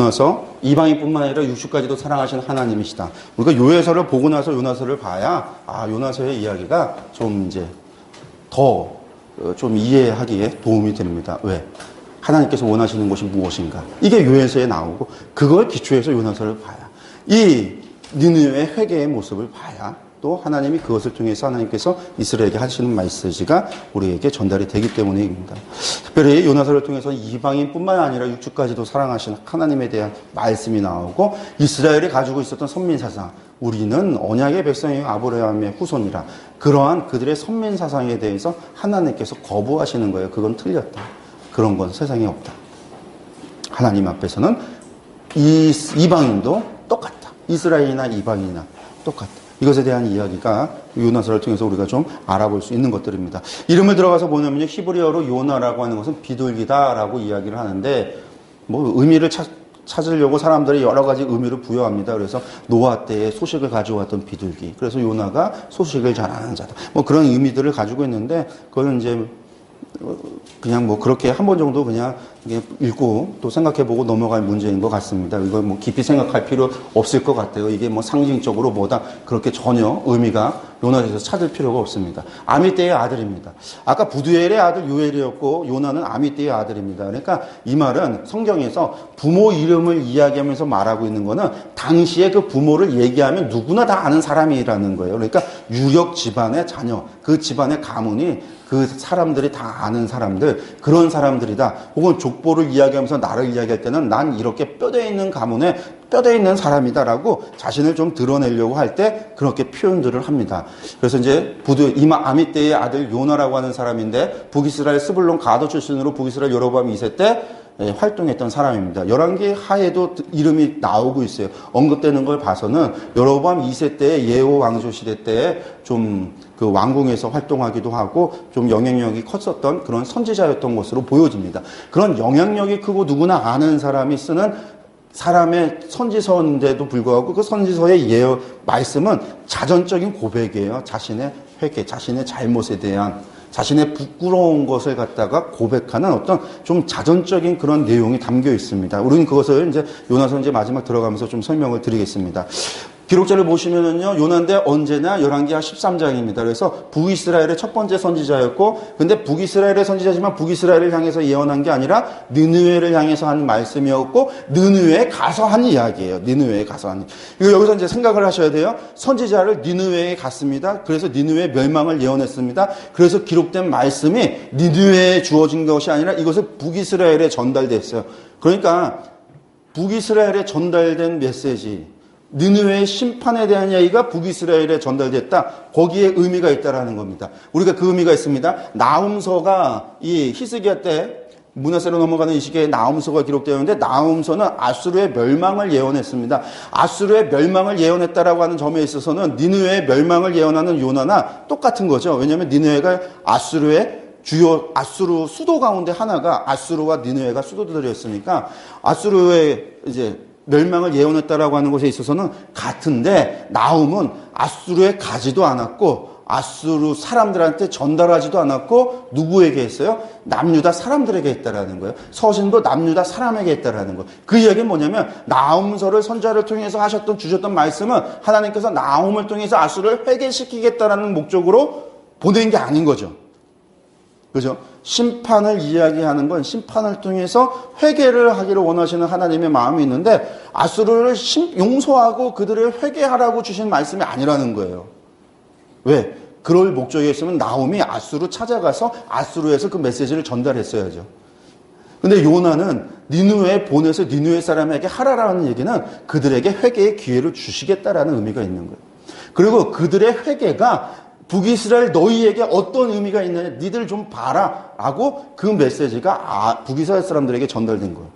나서 이방인뿐만 아니라 육축까지도 사랑하시는 하나님이시다. 우리가 요해서를 보고 나서 요나서를 봐야 요나서의 이야기가 좀 이제 더 좀 이해하기에 도움이 됩니다. 왜? 하나님께서 원하시는 것이 무엇인가? 이게 요해서에 나오고 그걸 기초해서 요나서를 봐야 이 니느웨의 회개의 모습을 봐야 또 하나님이 그것을 통해서 하나님께서 이스라엘에게 하시는 메시지가 우리에게 전달이 되기 때문입니다. 특별히 요나서를 통해서 이방인뿐만 아니라 육축까지도 사랑하시는 하나님에 대한 말씀이 나오고 이스라엘이 가지고 있었던 선민사상, 우리는 언약의 백성이요 아브라함의 후손이라, 그러한 그들의 선민사상에 대해서 하나님께서 거부하시는 거예요. 그건 틀렸다. 그런 건 세상에 없다. 하나님 앞에서는 이방인도 똑같다. 이스라엘이나 이방인이나 똑같다. 이것에 대한 이야기가 요나서를 통해서 우리가 좀 알아볼 수 있는 것들입니다. 이름을 들어가서 보면요, 히브리어로 요나라고 하는 것은 비둘기다라고 이야기를 하는데, 뭐 의미를 찾으려고 사람들이 여러 가지 의미를 부여합니다. 그래서 노아 때에 소식을 가져왔던 비둘기, 그래서 요나가 소식을 전하는 자다, 뭐 그런 의미들을 가지고 있는데, 그거는 이제 그냥 뭐 그렇게 한 번 정도 그냥 읽고 또 생각해보고 넘어갈 문제인 것 같습니다. 이걸 뭐 깊이 생각할 필요 없을 것 같아요. 이게 뭐 상징적으로 뭐다 그렇게 전혀 의미가 요나에서 찾을 필요가 없습니다. 아미떼의 아들입니다. 아까 부두엘의 아들 요엘이었고 요나는 아미떼의 아들입니다. 그러니까 이 말은 성경에서 부모 이름을 이야기하면서 말하고 있는 거는 당시에 그 부모를 얘기하면 누구나 다 아는 사람이라는 거예요. 그러니까 유력 집안의 자녀, 그 집안의 가문이 그 사람들이 다 아는 사람들, 그런 사람들이다. 혹은 족보를 이야기하면서 나를 이야기할 때는 난 이렇게 뼈대 있는 가문에 뼈대 있는 사람이다라고 자신을 좀 드러내려고 할 때 그렇게 표현들을 합니다. 그래서 이제 아미떼의 아들 요나라고 하는 사람인데 북이스라엘 스불론 가도 출신으로 북이스라엘 여로보암 2세 때 활동했던 사람입니다. 열왕기 하에도 이름이 나오고 있어요. 언급되는 걸 봐서는 여로보암 2세 때 예호 왕조 시대 때 좀 그 왕궁에서 활동하기도 하고 좀 영향력이 컸었던 그런 선지자였던 것으로 보여집니다. 그런 영향력이 크고 누구나 아는 사람이 쓰는 사람의 선지서인데도 불구하고 그 선지서의 말씀은 자전적인 고백이에요. 자신의 회개, 자신의 잘못에 대한, 자신의 부끄러운 것을 갖다가 고백하는 어떤 좀 자전적인 그런 내용이 담겨 있습니다. 우리는 그것을 이제 요나서 이제 마지막 들어가면서 좀 설명을 드리겠습니다. 기록자를 보시면은요, 요나인데 언제나 열왕기하 13장입니다. 그래서 북이스라엘의 첫 번째 선지자였고, 근데 북이스라엘의 선지자지만 북이스라엘을 향해서 예언한 게 아니라 느느웨를 향해서 한 말씀이었고, 느느웨에 가서 한 이야기예요. 느느웨에 가서 한. 이거 여기서 이제 생각을 하셔야 돼요. 선지자를 느느웨에 갔습니다. 그래서 느느웨의 멸망을 예언했습니다. 그래서 기록된 말씀이 느느웨에 주어진 것이 아니라 이것을 북이스라엘에 전달됐어요. 그러니까 북이스라엘에 전달된 메시지, 느느웨의 심판에 대한 이야기가 북이스라엘에 전달됐다. 거기에 의미가 있다라는 겁니다. 우리가 그 의미가 있습니다. 나훔서가 이 히스기야 때 므낫세로 넘어가는 이 시기에 나훔서가 기록되었는데, 나훔서는 아수르의 멸망을 예언했습니다. 아수르의 멸망을 예언했다라고 하는 점에 있어서는 니느웨의 멸망을 예언하는 요나나 똑같은 거죠. 왜냐하면 니느웨가 아수르의 주요 아수르 수도 가운데 하나가 아수르와 니느웨가 수도들이었으니까 아수르의 이제 멸망을 예언했다라고 하는 것에 있어서는 같은데, 나훔은 아수르에 가지도 않았고 아수르 사람들한테 전달하지도 않았고 누구에게 했어요? 남유다 사람들에게 했다라는 거예요. 서신도 남유다 사람에게 했다라는 거예요. 그 이야기는 뭐냐면 나훔서를 선자를 통해서 주셨던 말씀은 하나님께서 나훔을 통해서 아수르를 회개시키겠다라는 목적으로 보낸 게 아닌 거죠. 그죠? 심판을 이야기하는 건 심판을 통해서 회개를 하기를 원하시는 하나님의 마음이 있는데, 아수르를 용서하고 그들을 회개하라고 주신 말씀이 아니라는 거예요. 왜? 그럴 목적이 있으면 나훔이 아수르 찾아가서 아수르에서 그 메시지를 전달했어야죠. 근데 요나는 니느웨에 보내서 니느웨 사람에게 하라라는 얘기는 그들에게 회개의 기회를 주시겠다라는 의미가 있는 거예요. 그리고 그들의 회개가 북이스라엘 너희에게 어떤 의미가 있느냐, 니들 좀 봐라 라고 그 메시지가 북이스라엘 사람들에게 전달된 거예요.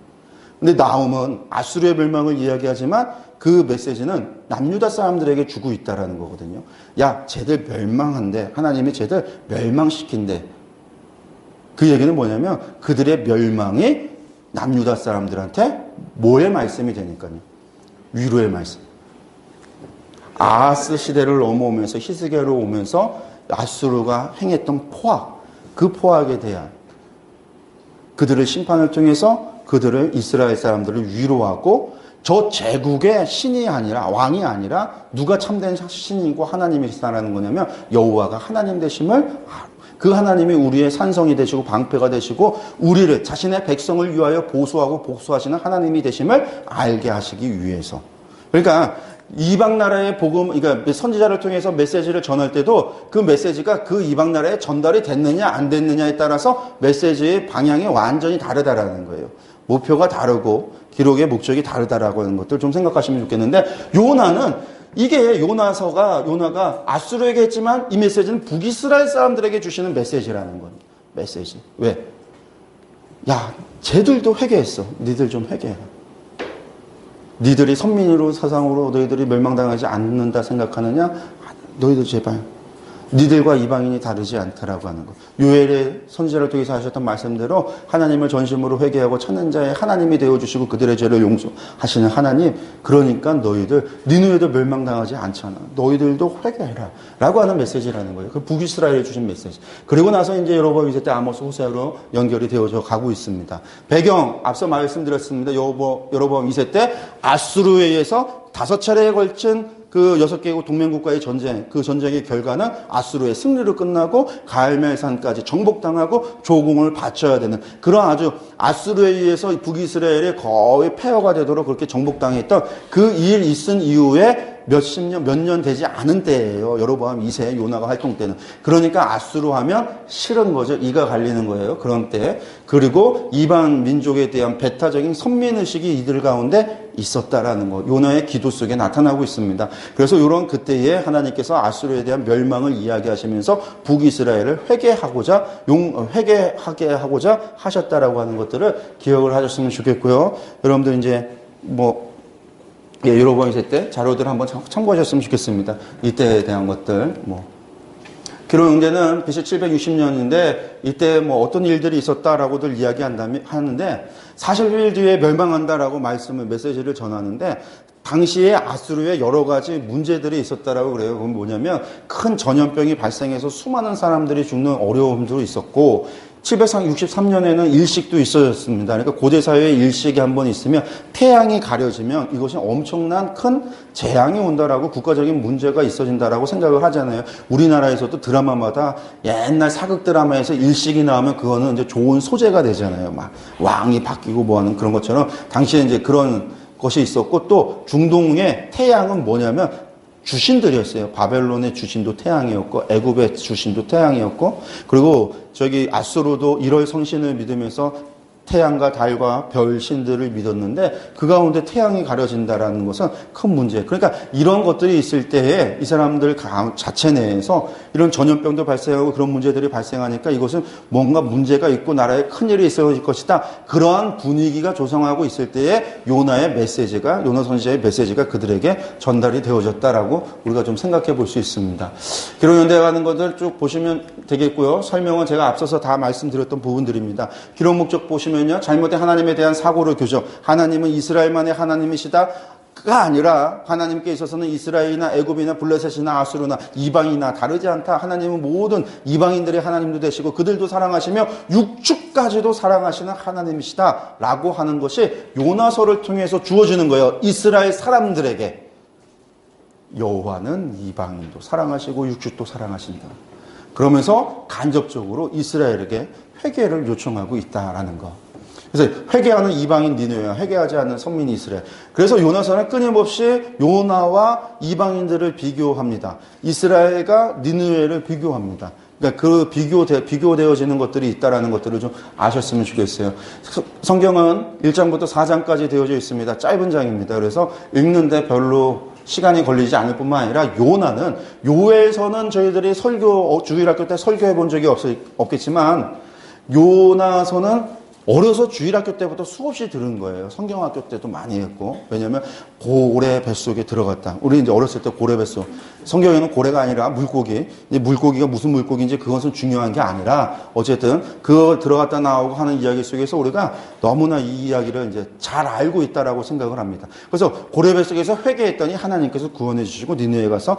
근데 나훔은 아수르의 멸망을 이야기하지만 그 메시지는 남유다 사람들에게 주고 있다라는 거거든요. 야, 쟤들 멸망한대. 하나님이 쟤들 멸망시킨대. 그 얘기는 뭐냐면 그들의 멸망이 남유다 사람들한테 뭐의 말씀이 되니까요? 위로의 말씀. 아하스 시대를 넘어오면서 히스기야로 오면서 아수르가 행했던 포악, 그 포악에 대한, 그들을 심판을 통해서 그들을 이스라엘 사람들을 위로하고 저 제국의 신이 아니라 왕이 아니라 누가 참된 신이고 하나님이시다라는 거냐면 여호와가 하나님 되심을 그 하나님이 우리의 산성이 되시고 방패가 되시고 우리를 자신의 백성을 위하여 보수하고 복수하시는 하나님이 되심을 알게 하시기 위해서. 그러니까 이방 나라의 복음, 그러니까 선지자를 통해서 메시지를 전할 때도 그 메시지가 그 이방 나라에 전달이 됐느냐 안 됐느냐에 따라서 메시지의 방향이 완전히 다르다라는 거예요. 목표가 다르고 기록의 목적이 다르다라고 하는 것들 좀 생각하시면 좋겠는데, 요나는 이게 요나가 아수르에게 했지만 이 메시지는 북이스라엘 사람들에게 주시는 메시지라는 거예요. 메시지. 왜? 야, 쟤들도 회개했어. 니들 좀 회개해라. 니들이 선민으로 사상으로 너희들이 멸망당하지 않는다 생각하느냐? 너희들 제발. 니들과 이방인이 다르지 않다라고 하는 것. 요엘의 선지자를 통해서 하셨던 말씀대로 하나님을 전심으로 회개하고 찾는 자의 하나님이 되어주시고 그들의 죄를 용서하시는 하나님. 그러니까 너희들 니누에도 멸망당하지 않잖아. 너희들도 회개해라 라고 하는 메시지라는 거예요. 그 북이스라엘에 주신 메시지. 그리고 나서 이제 여로보암 2세 때 아모스 호세아로 연결이 되어져 가고 있습니다. 배경 앞서 말씀드렸습니다. 여로보암 2세 때 아수르에 의해서 5차례에 걸친 그 6개국 동맹국가의 전쟁, 그 전쟁의 결과는 아수르의 승리로 끝나고 갈멜산까지 정복당하고 조공을 바쳐야 되는 그런 아주 아수르에 의해서 북이스라엘이 거의 폐허가 되도록 그렇게 정복당했던 그 일 있은 이후에 몇 년 되지 않은 때예요. 여로보암 2세 요나가 활동 때는. 그러니까 아수르 하면 싫은 거죠. 이가 갈리는 거예요. 그런 때. 그리고 이방 민족에 대한 배타적인 선민의식이 이들 가운데 있었다라는 거. 요나의 기도 속에 나타나고 있습니다. 그래서 이런 그때에 하나님께서 아수르에 대한 멸망을 이야기하시면서 북이스라엘을 회개하게 하고자 하셨다라고 하는 것들을 기억을 하셨으면 좋겠고요. 여러분들 이제 여로보암 2세 때 자료들 한번 참고하셨으면 좋겠습니다. 이때에 대한 것들, 기록 용제는 BC 760년인데, 이때 어떤 일들이 있었다라고들 하는데, 40일 뒤에 멸망한다라고 메시지를 전하는데, 당시에 아수르에 여러 가지 문제들이 있었다라고 그래요. 그건 뭐냐면, 큰 전염병이 발생해서 수많은 사람들이 죽는 어려움도 있었고, 763년에는 일식도 있어졌습니다. 그러니까 고대사회에 일식이 한번 있으면 태양이 가려지면 이것이 엄청난 큰 재앙이 온다라고 국가적인 문제가 있어진다라고 생각을 하잖아요. 우리나라에서도 드라마마다 옛날 사극 드라마에서 일식이 나오면 그거는 이제 좋은 소재가 되잖아요. 막 왕이 바뀌고 하는 그런 것처럼 당시에 이제 그런 것이 있었고, 또 중동의 태양은 뭐냐면 주신들이었어요. 바벨론의 주신도 태양이었고, 애굽의 주신도 태양이었고, 그리고 아수르도 1월 성신을 믿으면서 태양과 달과 별 신들을 믿었는데 그 가운데 태양이 가려진다라는 것은 큰 문제. 그러니까 이런 것들이 있을 때에 이 사람들 자체 내에서 이런 전염병도 발생하고 그런 문제들이 발생하니까 이것은 뭔가 문제가 있고 나라에 큰일이 있을 것이다. 그러한 분위기가 조성하고 있을 때에 요나 선지자의 메시지가 그들에게 전달이 되어졌다라고 우리가 좀 생각해 볼 수 있습니다. 기록연대에 가는 것들 쭉 보시면 되겠고요. 설명은 제가 앞서서 다 말씀드렸던 부분들입니다. 기록 목적 보시면요. 잘못된 하나님에 대한 사고를 교정. 하나님은 이스라엘만의 하나님이시다가 아니라 하나님께 있어서는 이스라엘이나 애굽이나 블레셋이나 아수르나 이방이나 다르지 않다. 하나님은 모든 이방인들의 하나님도 되시고 그들도 사랑하시며 육축까지도 사랑하시는 하나님이시다라고 하는 것이 요나서를 통해서 주어지는 거예요. 이스라엘 사람들에게. 여호와는 이방인도 사랑하시고 육축도 사랑하신다. 그러면서 간접적으로 이스라엘에게 회개를 요청하고 있다라는 거. 그래서 회개하는 이방인 니느웨와 회개하지 않는 선민 이스라엘. 그래서 요나서는 끊임없이 요나와 이방인들을 비교합니다. 이스라엘과 니느웨를 비교합니다. 그러니까 그 비교되어지는 것들이 있다라는 것들을 좀 아셨으면 좋겠어요. 성경은 1장부터 4장까지 되어져 있습니다. 짧은 장입니다. 그래서 읽는데 별로 시간이 걸리지 않을 뿐만 아니라 요나는 요엘서는 저희들이 주일학교 때 설교해 본 적이 없겠지만 요나서는 어려서 주일학교 때부터 수없이 들은 거예요. 성경학교 때도 많이 했고. 왜냐면 고래 뱃속에 들어갔다. 우리 이제 어렸을 때 고래 뱃속. 성경에는 고래가 아니라 물고기, 물고기가 무슨 물고기인지 그것은 중요한 게 아니라 어쨌든 그거 들어갔다 나오고 하는 이야기 속에서 우리가 너무나 이 이야기를 이제 잘 알고 있다라고 생각을 합니다. 그래서 고래 뱃속에서 회개했더니 하나님께서 구원해 주시고 니느웨에 가서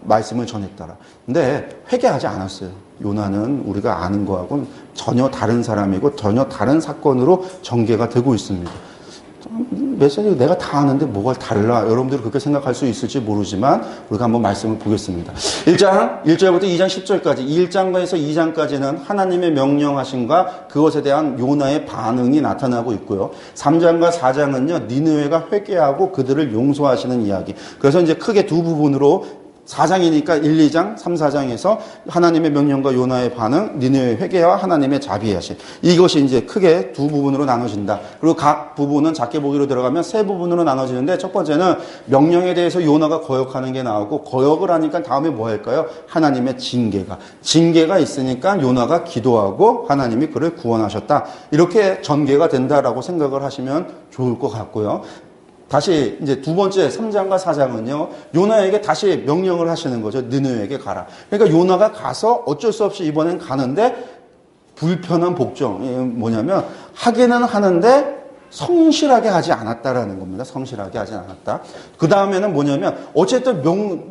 말씀을 전했더라. 근데 회개하지 않았어요. 요나는 우리가 아는 거하고는 전혀 다른 사람이고 전혀 다른 사건으로 전개가 되고 있습니다. 메시지 내가 다 아는데 뭐가 달라? 여러분들이 그렇게 생각할 수 있을지 모르지만 우리가 한번 말씀을 보겠습니다. 1장 1절부터 2장 10절까지 1장에서 2장까지는 하나님의 명령하심과 그것에 대한 요나의 반응이 나타나고 있고요. 3장과 4장은요. 니느웨가 회개하고 그들을 용서하시는 이야기. 그래서 이제 크게 두 부분으로 4장이니까 1, 2장, 3, 4장에서 하나님의 명령과 요나의 반응, 니느웨의 회개와 하나님의 자비하심. 이것이 이제 크게 두 부분으로 나눠진다. 그리고 각 부분은 작게 보기로 들어가면 세 부분으로 나눠지는데 첫 번째는 명령에 대해서 요나가 거역하는 게 나오고 거역을 하니까 다음에 뭐 할까요? 하나님의 징계가 있으니까 요나가 기도하고 하나님이 그를 구원하셨다. 이렇게 전개가 된다라고 생각을 하시면 좋을 것 같고요. 다시 이제 두 번째 3장과 4장은요. 요나에게 다시 명령을 하시는 거죠. 니느웨에게 가라. 그러니까 요나가 가서 어쩔 수 없이 이번엔 가는데 불편한 복종이 뭐냐면 하기는 하는데 성실하게 하지 않았다라는 겁니다. 성실하게 하지 않았다. 그 다음에는 뭐냐면 어쨌든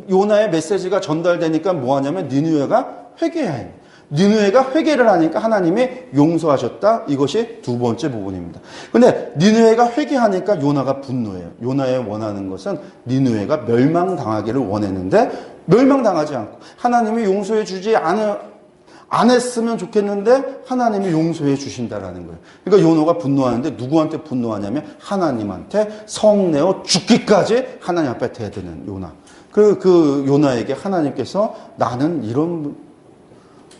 요나의 메시지가 전달되니까 뭐 하냐면 니느웨가 회개해야 해요. 니느웨가 회개를 하니까 하나님이 용서하셨다. 이것이 두 번째 부분입니다. 근데 니느웨가 회개하니까 요나가 분노해요. 요나의 원하는 것은 니느웨가 멸망당하기를 원했는데 멸망당하지 않고 하나님이 용서해 주지 안 했으면 좋겠는데 하나님이 용서해 주신다라는 거예요. 그러니까 요나가 분노하는데 누구한테 분노하냐면 하나님한테 성내어 죽기까지 하나님 앞에 대드는 요나. 그 요나에게 하나님께서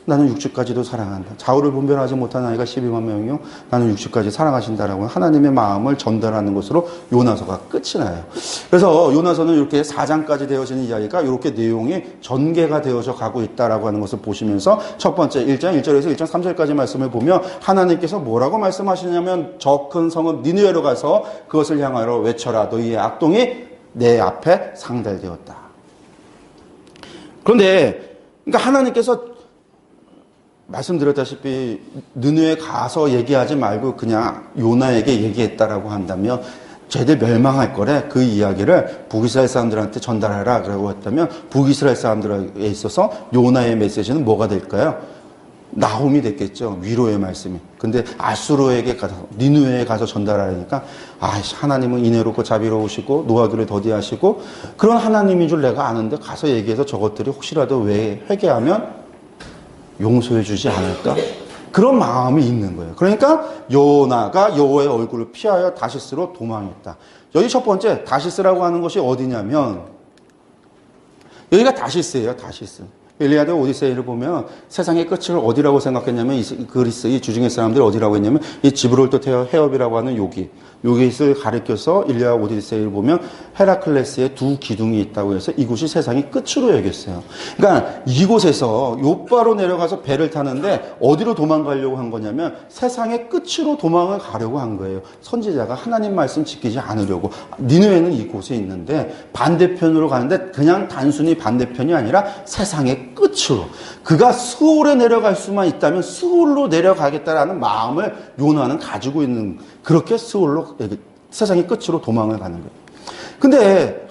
나는 육체까지도 사랑한다. 좌우를 분별하지 못한 아이가 12만 명이요. 나는 육체까지 사랑하신다라고 하나님의 마음을 전달하는 것으로 요나서가 끝이 나요. 그래서 요나서는 이렇게 4장까지 되어지는 이야기가 이렇게 내용이 전개가 되어져 가고 있다라고 하는 것을 보시면서 첫 번째 1장 1절에서 1장 3절까지 말씀을 보면 하나님께서 뭐라고 말씀하시냐면 저 큰 성읍 니느웨로 가서 그것을 향하여 외쳐라. 너희의 악동이 내 앞에 상달되었다. 그런데 그러니까 하나님께서 말씀드렸다시피 니느웨에 가서 얘기하지 말고 그냥 요나에게 얘기했다라고 한다면 쟤들 멸망할 거래. 그 이야기를 북이스라엘 사람들한테 전달하라 라고 했다면 북이스라엘 사람들에 있어서 요나의 메시지는 뭐가 될까요? 나홈이 됐겠죠. 위로의 말씀이. 근데 아수르에게 가서 니느웨에 가서 전달하려니까 하나님은 인애롭고 자비로우시고 노하기를 더디하시고 그런 하나님인 줄 내가 아는데 가서 얘기해서 저것들이 혹시라도 왜 회개하면 용서해 주지 않을까? 그런 마음이 있는 거예요. 그러니까 요나가 여호와의 얼굴을 피하여 다시스로 도망했다. 여기 첫 번째 다시스라고 하는 것이 어디냐면 여기가 다시스예요. 다시스. 일리아드 오디세이를 보면 세상의 끝을 어디라고 생각했냐면 그리스 이 주중의 사람들이 어디라고 했냐면 이 지브롤터 해협이라고 하는 여기를 가리켜서 일리아드 오디세이를 보면 헤라클레스의 두 기둥이 있다고 해서 이곳이 세상의 끝으로 여겼어요. 그러니까 이곳에서 요바로 내려가서 배를 타는데 어디로 도망가려고 한 거냐면 세상의 끝으로 도망을 가려고 한 거예요. 선지자가 하나님 말씀 지키지 않으려고. 니느웨는 이곳에 있는데 반대편으로 가는데 그냥 단순히 반대편이 아니라 세상의 끝으로 그가 스올에 내려갈 수만 있다면 스올로 내려가겠다라는 마음을 요나는 가지고 있는 그렇게 스올로 세상의 끝으로 도망을 가는 거예요. 근데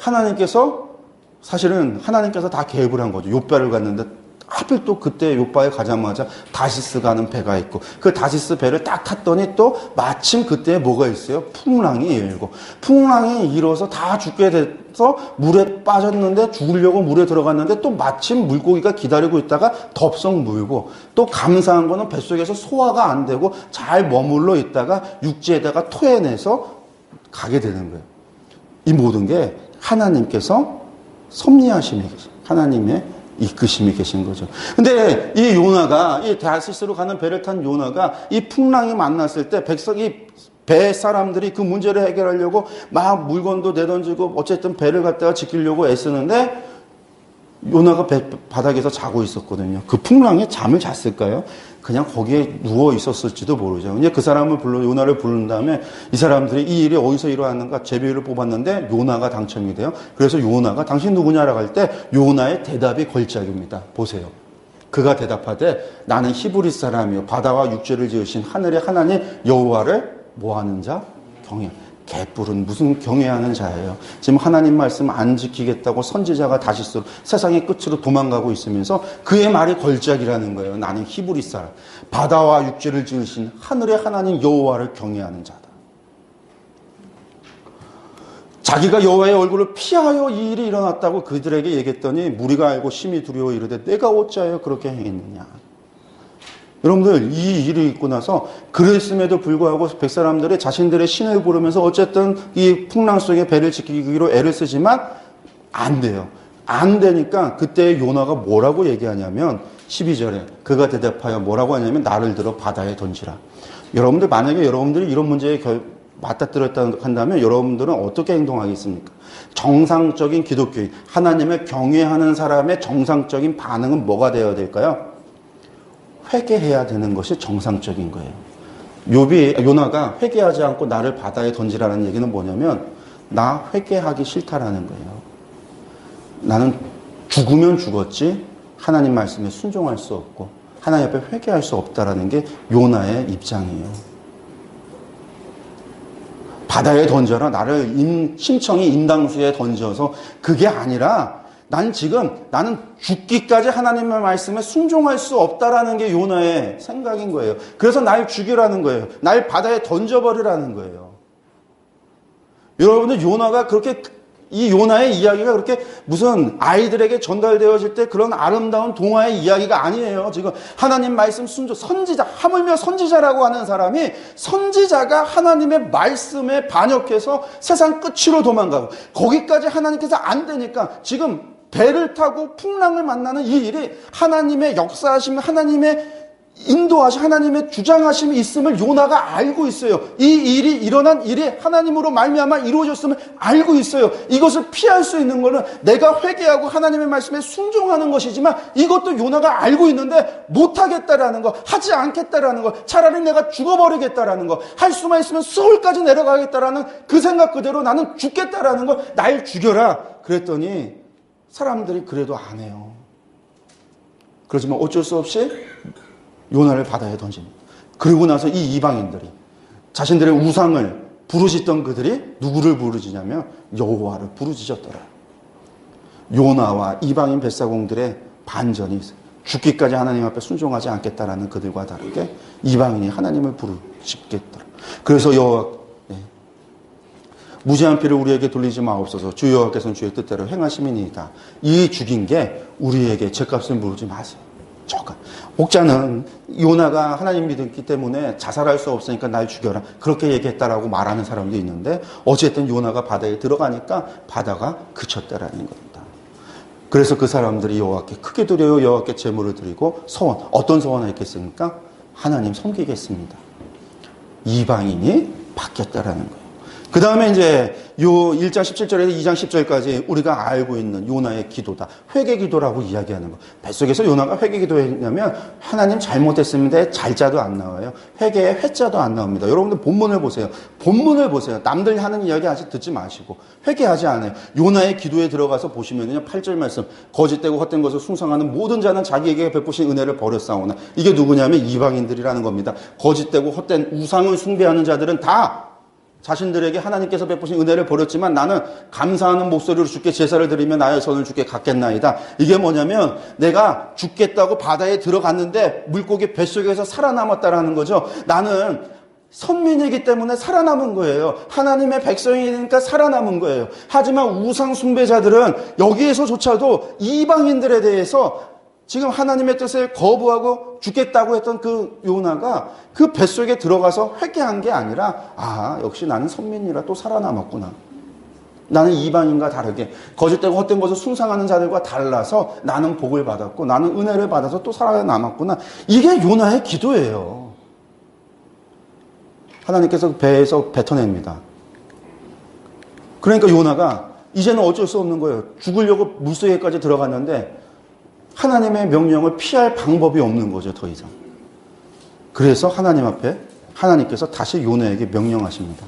사실은 하나님께서 다 계획을 한 거죠. 욥바를 갔는데 하필 또 그때 욥바에 가자마자 다시스 가는 배가 있고 그 다시스 배를 딱 탔더니 또 마침 그때 뭐가 있어요? 풍랑이 일고 풍랑이 일어서 다 죽게 돼서 물에 빠졌는데 죽으려고 물에 들어갔는데 또 마침 물고기가 기다리고 있다가 덥석 물고 또 감사한 거는 뱃속에서 소화가 안 되고 잘 머물러 있다가 육지에다가 토해내서 가게 되는 거예요. 이 모든 게 하나님께서 섭리하심이 계신 하나님의 이끄심이 계신 거죠. 근데 이 요나가 이 다시스로 가는 배를 탄 요나가 이 풍랑이 만났을 때 배 사람들이 그 문제를 해결하려고 막 물건도 내던지고 어쨌든 배를 갖다가 지키려고 애쓰는데 요나가 바닥에서 자고 있었거든요. 그 풍랑에 잠을 잤을까요? 그냥 거기에 누워 있었을지도 모르죠. 이제 그 사람을 요나를 부른 다음에 이 사람들이 이 일이 어디서 일어났는가 제비를 뽑았는데 요나가 당첨이 돼요. 그래서 요나가 당신 누구냐라고 할 때 요나의 대답이 걸작입니다. 보세요. 그가 대답하되 나는 히브리 사람이요 바다와 육지를 지으신 하늘의 하나님 여호와를 뭐하는 자? 경외. 개뿔은 무슨 경외하는 자예요. 지금 하나님 말씀 안 지키겠다고 선지자가 다시스로 세상의 끝으로 도망가고 있으면서 그의 말이 걸작이라는 거예요. 나는 히브리 사람, 바다와 육지를 지으신 하늘의 하나님 여호와를 경외하는 자다. 자기가 여호와의 얼굴을 피하여 이 일이 일어났다고 그들에게 얘기했더니 무리가 알고 심히 두려워 이르되 내가 어찌하여 그렇게 행했느냐. 여러분들 이 일이 있고 나서 그랬음에도 불구하고 백사람들이 자신들의 신을 부르면서 어쨌든 이 풍랑 속에 배를 지키기로 애를 쓰지만 안 돼요. 안 되니까 그때 요나가 뭐라고 얘기하냐면 12절에 그가 대답하여 뭐라고 하냐면 나를 들어 바다에 던지라. 여러분들 만약에 여러분들이 이런 문제에 맞닥뜨렸다 한다면 여러분들은 어떻게 행동하겠습니까? 정상적인 기독교인 하나님을 경외하는 사람의 정상적인 반응은 뭐가 되어야 될까요? 회개해야 되는 것이 정상적인 거예요. 요나가 회개하지 않고 나를 바다에 던지라는 얘기는 뭐냐면 나 회개하기 싫다라는 거예요. 나는 죽으면 죽었지 하나님 말씀에 순종할 수 없고 하나님 앞에 회개할 수 없다라는 게 요나의 입장이에요. 바다에 던져라. 나를 심청이 인당수에 던져서 그게 아니라 나는 죽기까지 하나님의 말씀에 순종할 수 없다라는 게 요나의 생각인 거예요. 그래서 날 죽이라는 거예요. 날 바다에 던져버리라는 거예요. 여러분들 요나가 그렇게 이 요나의 이야기가 그렇게 무슨 아이들에게 전달되어질 때 그런 아름다운 동화의 이야기가 아니에요. 지금 하나님 말씀 순종 선지자 하물며 선지자라고 하는 사람이 선지자가 하나님의 말씀에 반역해서 세상 끝으로 도망가고 거기까지 하나님께서 안 되니까 지금 배를 타고 풍랑을 만나는 이 일이 하나님의 역사하심, 하나님의 인도하심, 하나님의 주장하심이 있음을 요나가 알고 있어요. 이 일이 일어난 일이 하나님으로 말미암아 이루어졌음을 알고 있어요. 이것을 피할 수 있는 것은 내가 회개하고 하나님의 말씀에 순종하는 것이지만 이것도 요나가 알고 있는데 못하겠다라는 거, 하지 않겠다라는 거, 차라리 내가 죽어버리겠다라는 거, 할 수만 있으면 수월까지 내려가겠다라는 그 생각 그대로 나는 죽겠다라는 거, 날 죽여라. 그랬더니 사람들이 그래도 안 해요. 그렇지만 어쩔 수 없이 요나를 바다에 던집니다. 그리고 나서 이 이방인들이 자신들의 우상을 부르짖던 그들이 누구를 부르짖냐면 여호와를 부르짖었더라. 요나와 이방인 뱃사공들의 반전이 있어요. 죽기까지 하나님 앞에 순종하지 않겠다라는 그들과 다르게 이방인이 하나님을 부르짖겠더라. 그래서 여호와 무죄한 피를 우리에게 돌리지 마옵소서. 주 여호와께서는 주의 뜻대로 행하심이니이다. 이 죽인 게 우리에게 죄값을 물지 마세요. 혹자는 요나가 하나님 믿었기 때문에 자살할 수 없으니까 날 죽여라 그렇게 얘기했다라고 말하는 사람도 있는데 어쨌든 요나가 바다에 들어가니까 바다가 그쳤다라는 겁니다. 그래서 그 사람들이 여호와께 크게 드려요. 여호와께 제물을 드리고 서원. 어떤 서원을 했겠습니까? 하나님 섬기겠습니다. 이방인이 바뀌었다라는 거예요. 그 다음에 이제 요 1장 17절에서 2장 10절까지 우리가 알고 있는 요나의 기도다. 회개 기도라고 이야기하는 거. 뱃속에서 요나가 회개 기도했냐면 하나님 잘못했습니다. 잘자도 안 나와요. 회개의 회자도 안 나옵니다. 여러분들 본문을 보세요. 본문을 보세요. 남들 하는 이야기 아직 듣지 마시고 회개하지 않아요. 요나의 기도에 들어가서 보시면요. 8절 말씀. 거짓되고 헛된 것을 숭상하는 모든 자는 자기에게 베푸신 은혜를 버렸사오나. 이게 누구냐면 이방인들이라는 겁니다. 거짓되고 헛된 우상을 숭배하는 자들은 다 자신들에게 하나님께서 베푸신 은혜를 버렸지만 나는 감사하는 목소리로 주께 제사를 드리며 나의 선을 주께 갚겠나이다. 이게 뭐냐면 내가 죽겠다고 바다에 들어갔는데 물고기 뱃속에서 살아남았다라는 거죠. 나는 선민이기 때문에 살아남은 거예요. 하나님의 백성이니까 살아남은 거예요. 하지만 우상 숭배자들은 여기에서조차도 이방인들에 대해서 지금 하나님의 뜻을 거부하고 죽겠다고 했던 그 요나가 그 뱃속에 들어가서 회개한 게 아니라 역시 나는 선민이라 또 살아남았구나. 나는 이방인과 다르게 거짓되고 헛된 것을 숭상하는 자들과 달라서 나는 복을 받았고 나는 은혜를 받아서 또 살아남았구나. 이게 요나의 기도예요. 하나님께서 배에서 뱉어냅니다. 그러니까 요나가 이제는 어쩔 수 없는 거예요. 죽으려고 물속에까지 들어갔는데 하나님의 명령을 피할 방법이 없는 거죠, 더 이상. 그래서 하나님 앞에 하나님께서 다시 요나에게 명령하십니다.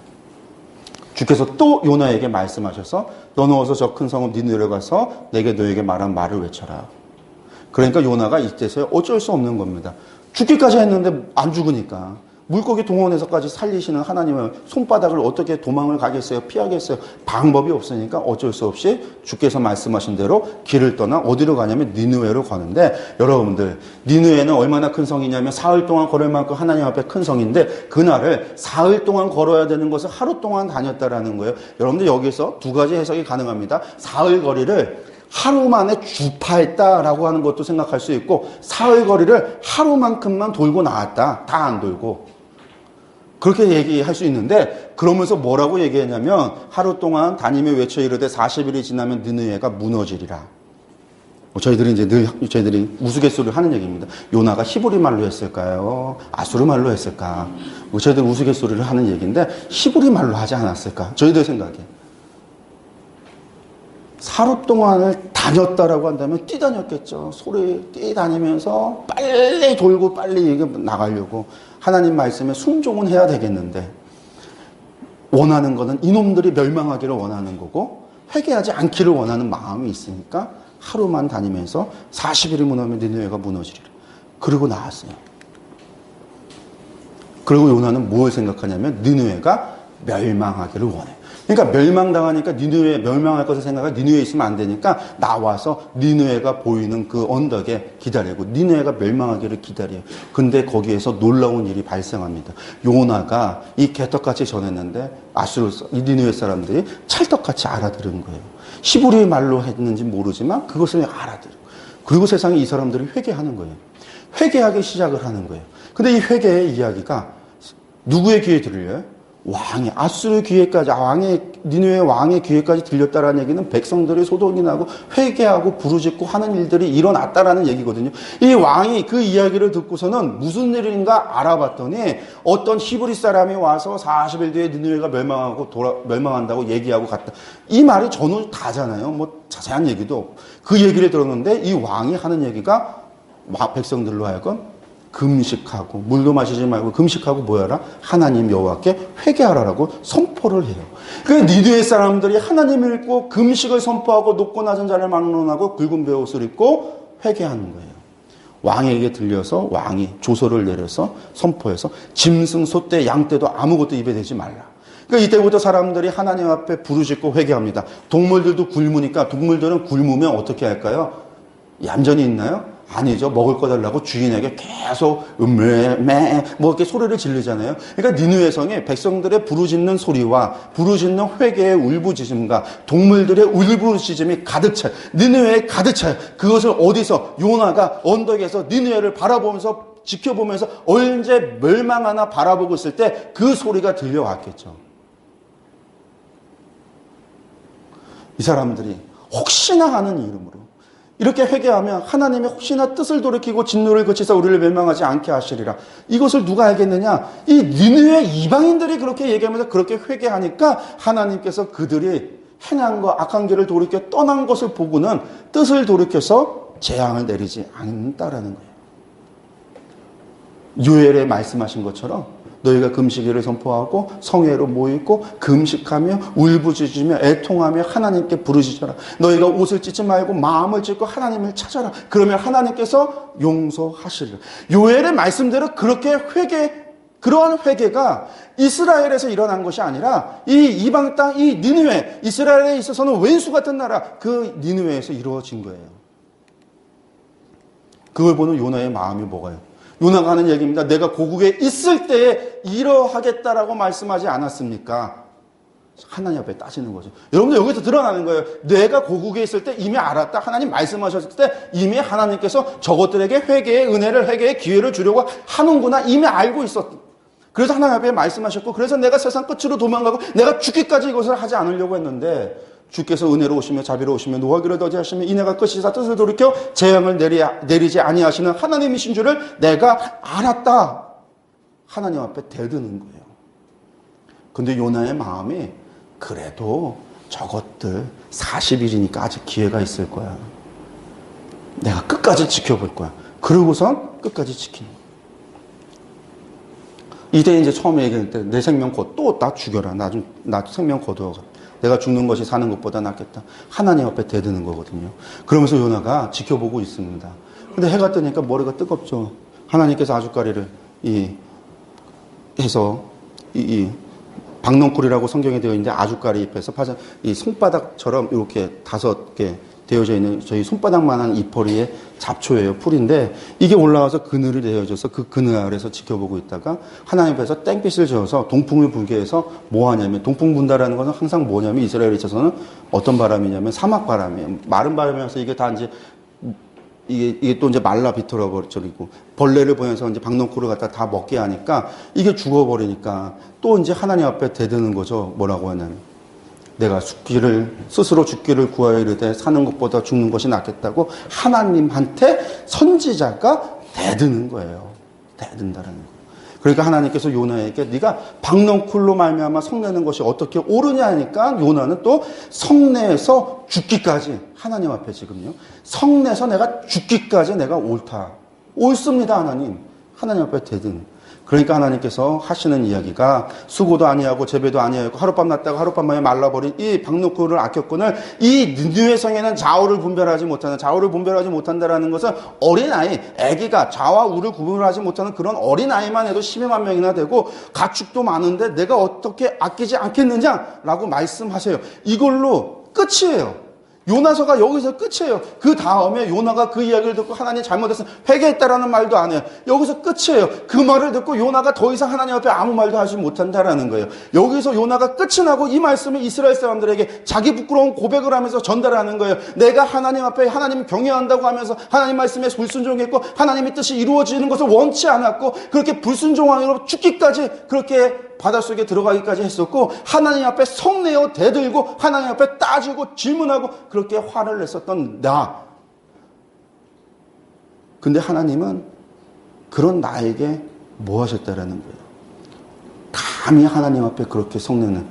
주께서 또 요나에게 말씀하셔서 너는 어서 저 큰 성읍 니느웨로 가서 내게 너에게 말한 말을 외쳐라. 그러니까 요나가 이때서야 어쩔 수 없는 겁니다. 죽기까지 했는데 안 죽으니까. 물고기 동원해서까지 살리시는 하나님의 손바닥을 어떻게 도망을 가겠어요? 피하겠어요? 방법이 없으니까 어쩔 수 없이 주께서 말씀하신 대로 길을 떠나 어디로 가냐면 니느웨로 가는데, 여러분들 니느웨는 얼마나 큰 성이냐면 사흘 동안 걸을 만큼 하나님 앞에 큰 성인데, 그날을 사흘 동안 걸어야 되는 것을 하루 동안 다녔다라는 거예요. 여러분들 여기서 두 가지 해석이 가능합니다. 사흘 거리를 하루 만에 주파했다라고 하는 것도 생각할 수 있고, 사흘 거리를 하루만큼만 돌고 나왔다, 다 안 돌고, 그렇게 얘기할 수 있는데, 그러면서 뭐라고 얘기했냐면 하루 동안 다니며 외쳐 이르되 40일이 지나면 느느웨가 무너지리라. 저희들이 이제 늘 저희들이 우스갯소리를 하는 얘기입니다. 요나가 히브리 말로 했을까요? 아수르 말로 했을까? 저희들 우스갯소리를 하는 얘기인데 히브리 말로 하지 않았을까? 저희들 생각에. 하루 동안을 다녔다라고 한다면 뛰다녔겠죠. 소리 뛰다니면서 빨리 돌고 빨리 이게 나가려고 하나님 말씀에 순종은 해야 되겠는데, 원하는 것은 이놈들이 멸망하기를 원하는 거고 회개하지 않기를 원하는 마음이 있으니까 하루만 다니면서 40일이 무너면 니느웨가 무너지리라. 그러고 나왔어요. 그리고 요나는 뭘 생각하냐면 니느웨가 멸망하기를 원해요. 그러니까 멸망당하니까 니느웨 멸망할 것을 생각하고 니느웨에 있으면 안 되니까 나와서 니느웨가 보이는 그 언덕에 기다리고 니느웨가 멸망하기를 기다려요. 근데 거기에서 놀라운 일이 발생합니다. 요나가 이 개떡같이 전했는데 이 니느웨 사람들이 찰떡같이 알아들은 거예요. 히브리 말로 했는지 모르지만 그것을 알아들어요. 그리고 세상에 이 사람들이 회개하는 거예요. 회개하기 시작을 하는 거예요. 근데 이 회개의 이야기가 누구의 귀에 들려요? 왕의, 아수르 귀에까지, 니느웨 왕의 귀에까지 들렸다라는 얘기는 백성들이 소동이 나고 회개하고 부르짖고 하는 일들이 일어났다라는 얘기거든요. 이 왕이 그 이야기를 듣고서는 무슨 일인가 알아봤더니 어떤 히브리 사람이 와서 40일 뒤에 니느웨가 멸망한다고 얘기하고 갔다. 이 말이 전후 다잖아요. 뭐 자세한 얘기도 없고. 그 얘기를 들었는데 이 왕이 하는 얘기가 백성들로 하여금 금식하고 물도 마시지 말고 금식하고 뭐하라? 하나님 여호와께 회개하라라고 선포를 해요. 그 니느웨 사람들이 하나님을 믿고 금식을 선포하고 높고 낮은 자를 막론하고 굵은 베옷을 입고 회개하는 거예요. 왕에게 들려서 왕이 조서를 내려서 선포해서 짐승, 소떼, 양떼도 아무것도 입에 대지 말라. 그러니까 이때부터 사람들이 하나님 앞에 부르짖고 회개합니다. 동물들도 굶으니까, 동물들은 굶으면 어떻게 할까요? 얌전히 있나요? 아니죠. 먹을 거 달라고 주인에게 계속 뭐 이렇게 소리를 지르잖아요. 그러니까 니느웨 성에 백성들의 부르짖는 소리와 부르짖는 회개의 울부짖음과 동물들의 울부짖음이 가득 차요. 니느웨에 가득 차요. 그것을 어디서? 요나가 언덕에서 니느웨를 바라보면서 지켜보면서 언제 멸망하나 바라보고 있을 때 그 소리가 들려왔겠죠. 이 사람들이 혹시나 하는 이름으로 이렇게 회개하면 하나님이 혹시나 뜻을 돌이키고 진노를 그치사 우리를 멸망하지 않게 하시리라. 이것을 누가 알겠느냐? 이 니느웨 이방인들이 그렇게 얘기하면서 그렇게 회개하니까 하나님께서 그들이 행한 거, 악한 길을 돌이켜 떠난 것을 보고는 뜻을 돌이켜서 재앙을 내리지 않는다라는 거예요. 요엘에 말씀하신 것처럼 너희가 금식일을 선포하고 성회로 모이고 금식하며 울부짖으며 애통하며 하나님께 부르짖어라. 너희가 옷을 찢지 말고 마음을 찢고 하나님을 찾아라. 그러면 하나님께서 용서하시리라. 요엘의 말씀대로 그렇게 그러한 회개가 이스라엘에서 일어난 것이 아니라 이 이방 땅, 이 니느웨, 이스라엘에 있어서는 왼수 같은 나라, 그 니느웨에서 이루어진 거예요. 그걸 보는 요나의 마음이 뭐가요? 요나가 하는 얘기입니다. 내가 고국에 있을 때에 이러하겠다라고 말씀하지 않았습니까? 하나님 앞에 따지는 거죠. 여러분들 여기서 드러나는 거예요. 내가 고국에 있을 때 이미 알았다. 하나님 말씀하셨을 때 이미 하나님께서 저것들에게 회개의 은혜를, 회개의 기회를 주려고 하는구나. 이미 알고 있었다. 그래서 하나님 앞에 말씀하셨고, 그래서 내가 세상 끝으로 도망가고 내가 죽기까지 이것을 하지 않으려고 했는데, 주께서 은혜로우시며 자비로우시며 노하기를 더디하시며 이내가 끝이사 뜻을 돌이켜 재앙을 내리지 아니하시는 하나님이신 줄을 내가 알았다. 하나님 앞에 대드는 거예요. 근데 요나의 마음이 그래도 저것들 40일이니까 아직 기회가 있을 거야. 내가 끝까지 지켜볼 거야. 그러고선 끝까지 지키는 거야. 이때 이제 처음에 얘기할 때 내 생명 또 나 죽여라. 나 생명 거두어가. 내가 죽는 것이 사는 것보다 낫겠다. 하나님 앞에 대드는 거거든요. 그러면서 요나가 지켜보고 있습니다. 근데 해가 뜨니까 머리가 뜨겁죠. 하나님께서 아주까리를 해서 박넝쿨이라고 성경에 되어 있는데 아주까리 잎에서 이 손바닥처럼 이렇게 5개 되어져 있는 저희 손바닥만한 잎허리의 잡초예요. 풀인데 이게 올라와서 그늘이 되어져서 그 그늘 아래서 지켜보고 있다가 하나님 앞에서 땡빛을 저어서 동풍을 불게 해서 뭐 하냐면, 동풍 분다라는 것은 항상 뭐냐면 이스라엘에 있어서는 어떤 바람이냐면 사막 바람이에요. 마른 바람이어서 이게 다 이제 이게 또 이제 말라 비틀어 버리고 벌레를 보내서 이제 박넝쿨을 갖다 다 먹게 하니까 이게 죽어버리니까 또 이제 하나님 앞에 대드는 거죠. 뭐라고 하냐면 내가 스스로 죽기를 구하여 이르되 사는 것보다 죽는 것이 낫겠다고 하나님한테 선지자가 대드는 거예요. 대든다라는 거. 그러니까 하나님께서 요나에게 네가 박넝쿨로 말미암아 성내는 것이 어떻게 옳으냐 하니까 요나는 또 성내에서 죽기까지, 하나님 앞에 지금요, 성내에서 내가 죽기까지 내가 옳다. 옳습니다, 하나님. 하나님 앞에 대드는. 그러니까 하나님께서 하시는 이야기가 수고도 아니하고 재배도 아니하고 하룻밤 났다가 하룻밤 만에 말라버린 이 박넝쿨을 아꼈거늘 이 느느웨 성에는 좌우를 분별하지 못한다라는 것은 어린아이, 아기가 좌와 우를 구분하지 못하는 그런 어린아이만 해도 10만 명이나 되고 가축도 많은데 내가 어떻게 아끼지 않겠느냐라고 말씀하세요. 이걸로 끝이에요. 요나서가 여기서 끝이에요. 그 다음에 요나가 그 이야기를 듣고 하나님 잘못했으면 회개했다라는 말도 안 해요. 여기서 끝이에요. 그 말을 듣고 요나가 더 이상 하나님 앞에 아무 말도 하지 못한다라는 거예요. 여기서 요나가 끝이 나고 이 말씀을 이스라엘 사람들에게 자기 부끄러운 고백을 하면서 전달하는 거예요. 내가 하나님 앞에 하나님을 경외한다고 하면서 하나님 말씀에 불순종했고 하나님의 뜻이 이루어지는 것을 원치 않았고 그렇게 불순종하기로 죽기까지 그렇게 바닷속에 들어가기까지 했었고 하나님 앞에 성내어 대들고 하나님 앞에 따지고 질문하고 그렇게 화를 냈었던 나. 근데 하나님은 그런 나에게 뭐 하셨다라는 거예요. 감히 하나님 앞에 그렇게 성내는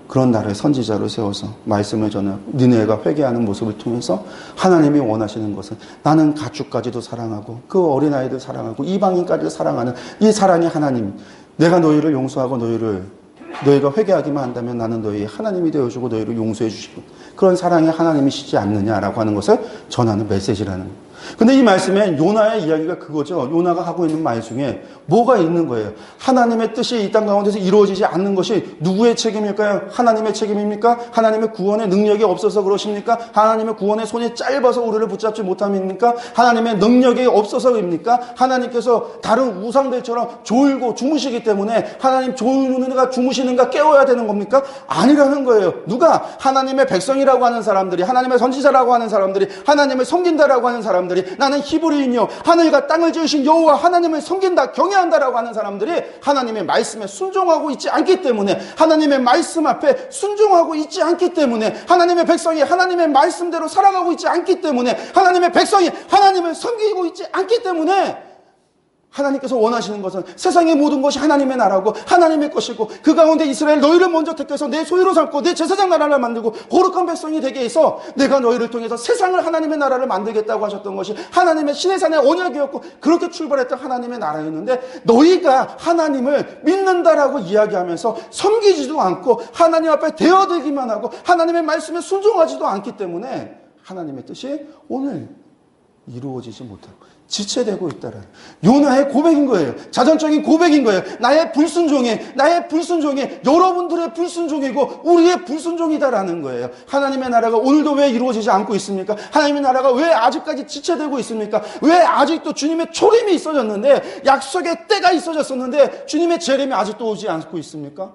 그런 나를 선지자로 세워서 말씀을 전하고 니네가 회개하는 모습을 통해서 하나님이 원하시는 것은 나는 가축까지도 사랑하고 그 어린아이들 사랑하고 이방인까지도 사랑하는 이 사랑이 하나님. 내가 너희를 용서하고 너희가 회개하기만 한다면 나는 너희의 하나님이 되어주고 너희를 용서해 주시고 그런 사랑이 하나님이시지 않느냐라고 하는 것을 전하는 메시지라는 거예요. 근데 이 말씀에 요나의 이야기가 그거죠. 요나가 하고 있는 말 중에 뭐가 있는 거예요. 하나님의 뜻이 이 땅 가운데서 이루어지지 않는 것이 누구의 책임일까요? 하나님의 책임입니까? 하나님의 구원의 능력이 없어서 그러십니까? 하나님의 구원의 손이 짧아서 우리를 붙잡지 못함입니까? 하나님의 능력이 없어서입니까? 하나님께서 다른 우상들처럼 졸고 주무시기 때문에 하나님 졸는가 주무시는가 깨워야 되는 겁니까? 아니라는 거예요. 누가? 하나님의 백성이라고 하는 사람들이, 하나님의 선지자라고 하는 사람들이, 하나님을 섬긴다라고 하는 사람들이, 나는 히브리인이요 하늘과 땅을 지으신 여호와 하나님을 섬긴다 경외한다라고 하는 사람들이 하나님의 말씀에 순종하고 있지 않기 때문에, 하나님의 말씀 앞에 순종하고 있지 않기 때문에, 하나님의 백성이 하나님의 말씀대로 살아가고 있지 않기 때문에, 하나님의 백성이 하나님을 섬기고 있지 않기 때문에 하나님께서 원하시는 것은 세상의 모든 것이 하나님의 나라고 하나님의 것이고 그 가운데 이스라엘 너희를 먼저 택해서 내 소유로 삼고 내 제사장 나라를 만들고 거룩한 백성이 되게 해서 내가 너희를 통해서 세상을 하나님의 나라를 만들겠다고 하셨던 것이 하나님의 신의 산의 언약이었고 그렇게 출발했던 하나님의 나라였는데, 너희가 하나님을 믿는다라고 이야기하면서 섬기지도 않고 하나님 앞에 대어들기만 하고 하나님의 말씀에 순종하지도 않기 때문에 하나님의 뜻이 오늘 이루어지지 못하고 지체되고 있다는 요나의 고백인 거예요. 자전적인 고백인 거예요. 나의 불순종이 여러분들의 불순종이고 우리의 불순종이다라는 거예요. 하나님의 나라가 오늘도 왜 이루어지지 않고 있습니까? 하나님의 나라가 왜 아직까지 지체되고 있습니까? 왜 아직도 주님의 초림이 있어졌는데, 약속의 때가 있어졌었는데 주님의 재림이 아직도 오지 않고 있습니까?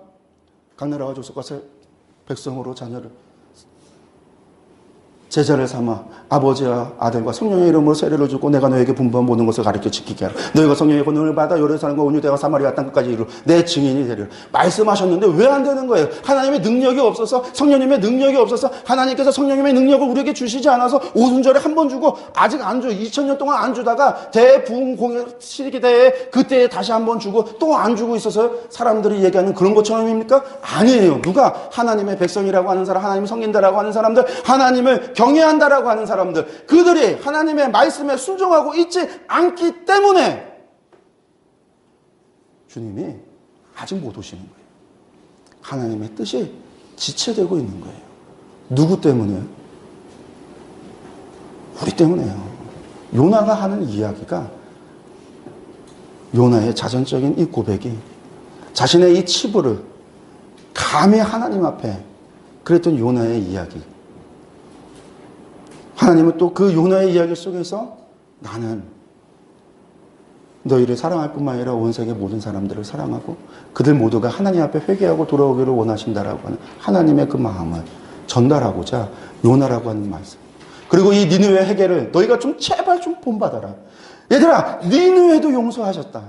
각 나라와 족속과 백성으로 자녀를 제자를 삼아 아버지와 아들과 성령의 이름으로 세례를 주고 내가 너에게 분부한 모든 것을 가르쳐 지키게 하라. 너희가 성령의 권능을 받아 예루살렘과 온유대와 사마리아 땅끝까지 이르러 내 증인이 되리라. 말씀하셨는데 왜 안 되는 거예요? 하나님의 능력이 없어서, 성령님의 능력이 없어서, 하나님께서 성령님의 능력을 우리에게 주시지 않아서 오순절에 한 번 주고 아직 안 줘. 2000년 동안 안 주다가 대부흥 시대에 그때에 다시 한 번 주고 또 안 주고 있어서 사람들이 얘기하는 그런 것처럼입니까? 아니에요. 누가 하나님의 백성이라고 하는 사람, 하나님의 성인다라고 하는 사람들, 하나님을 경외한다라고 하는 사람들, 그들이 하나님의 말씀에 순종하고 있지 않기 때문에 주님이 아직 못 오시는 거예요. 하나님의 뜻이 지체되고 있는 거예요. 누구 때문에요? 우리 때문에요. 요나가 하는 이야기가, 요나의 자전적인 이 고백이, 자신의 이 치부를 감히 하나님 앞에 그랬던 요나의 이야기. 하나님은 또 그 요나의 이야기 속에서 나는 너희를 사랑할 뿐만 아니라 온 세계 모든 사람들을 사랑하고 그들 모두가 하나님 앞에 회개하고 돌아오기를 원하신다라고 하는 하나님의 그 마음을 전달하고자 요나라고 하는 말씀. 그리고 이 니느웨 회개를 너희가 좀 제발 좀 본받아라. 얘들아, 니느웨도 용서하셨다.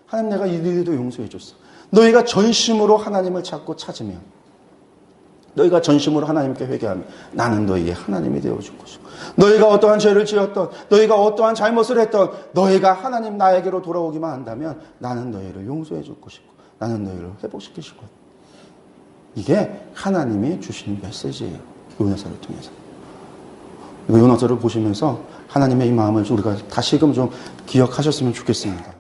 하나님, 내가 이 니느웨도 용서해 줬어. 너희가 전심으로 하나님을 찾고 찾으면, 너희가 전심으로 하나님께 회개하면 나는 너희의 하나님이 되어줄 것이고, 너희가 어떠한 죄를 지었던, 너희가 어떠한 잘못을 했던, 너희가 하나님 나에게로 돌아오기만 한다면 나는 너희를 용서해 줄 것이고 나는 너희를 회복시키실 것. 이게 하나님이 주시는 메시지예요. 요나서를 통해서. 요나서를 보시면서 하나님의 이 마음을 우리가 다시금 좀 기억하셨으면 좋겠습니다.